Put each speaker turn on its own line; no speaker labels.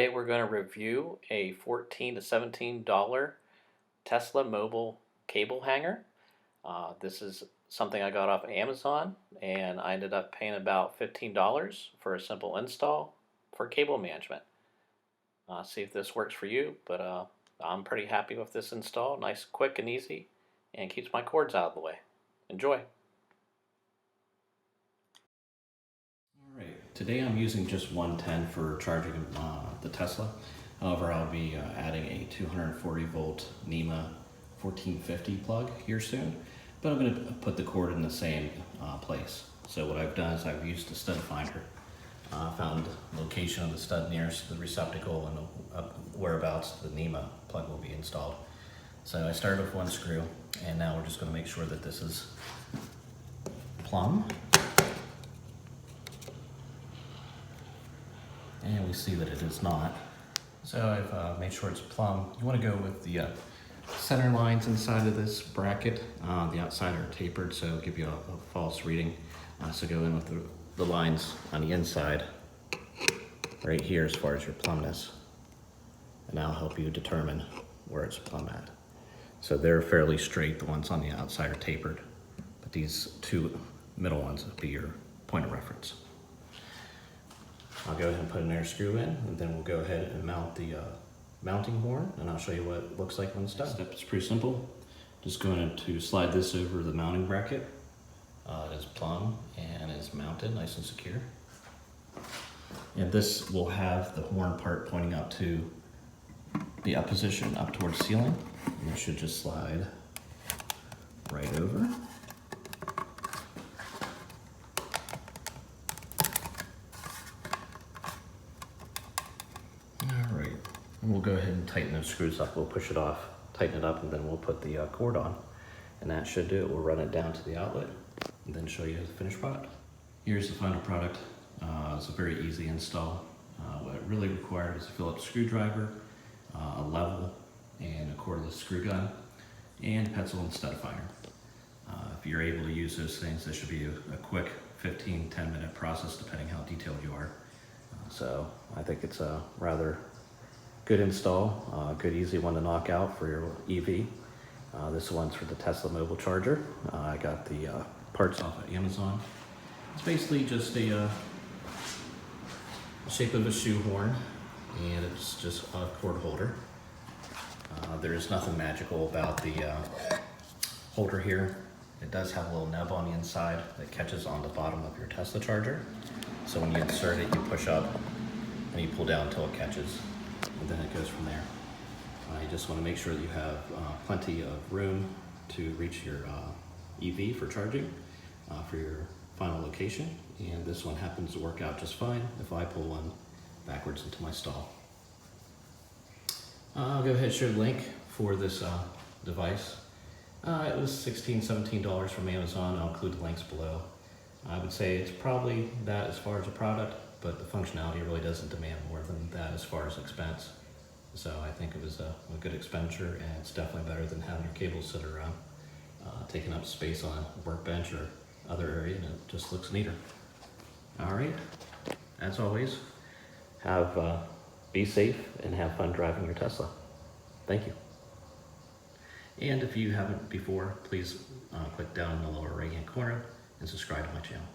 Today we're going to review a $14 to $17 Tesla mobile cable hanger. This is something I got off Amazon, and I ended up paying about $15 for a simple install for cable management. See if this works for you, but I'm pretty happy with this install. Nice, quick, and easy, and keeps my cords out of the way. Enjoy.
Today I'm using just 110 for charging the Tesla. However, I'll be adding a 240 volt NEMA 1450 plug here soon, but I'm going to put the cord in the same place. So what I've done is I've used a stud finder, found the location of the stud nearest the receptacle and whereabouts the NEMA plug will be installed. So I started with one screw, and now we're just going to make sure that this is plumb. And we see that it is not. So I've made sure it's plumb. You want to go with the center lines inside of this bracket. The outside are tapered, so it'll give you a false reading. So go in with the lines on the inside, right here as far as your plumbness. And that'll help you determine where it's plumb at. So they're fairly straight, the ones on the outside are tapered. But these two middle ones will be your point of reference. I'll go ahead and put an air screw in, and then we'll go ahead and mount the mounting horn, and I'll show you what it looks like when it's done. The step is pretty simple. Just going to slide this over the mounting bracket. It is plumb and is mounted nice and secure. And this will have the horn part pointing up to the up position, up towards the ceiling. And it should just slide right over. And we'll go ahead and tighten those screws up. We'll push it off, tighten it up, and then we'll put the cord on. And that should do it. We'll run it down to the outlet and then show you the finished product. Here's the final product. It's a very easy install. What it really required is a Phillips screwdriver, a level, and a cordless screw gun, and pencil and stud finder. If you're able to use those things, this should be a quick 15-10 minute process depending how detailed you are. So I think it's a rather good install, good easy one to knock out for your EV. This one's for the Tesla mobile charger. I got the parts off of Amazon. It's basically just a shape of a shoehorn, and it's just a cord holder. There's nothing magical about the holder here. It does have a little nub on the inside that catches on the bottom of your Tesla charger. So when you insert it, you push up and you pull down until it catches. And then it goes from there. You just want to make sure that you have plenty of room to reach your EV for charging for your final location. And this one happens to work out just fine if I pull one backwards into my stall. I'll go ahead and share the link for this device. It was $16, $17 from Amazon. I'll include the links below. I would say it's probably that as far as a product, but the functionality really doesn't demand more than that as far as expense. So I think it was a good expenditure, and it's definitely better than having your cables sit around, taking up space on a workbench or other area, and it just looks neater. All right, as always, be safe and have fun driving your Tesla. Thank you. And if you haven't before, please click down in the lower right-hand corner and subscribe to my channel.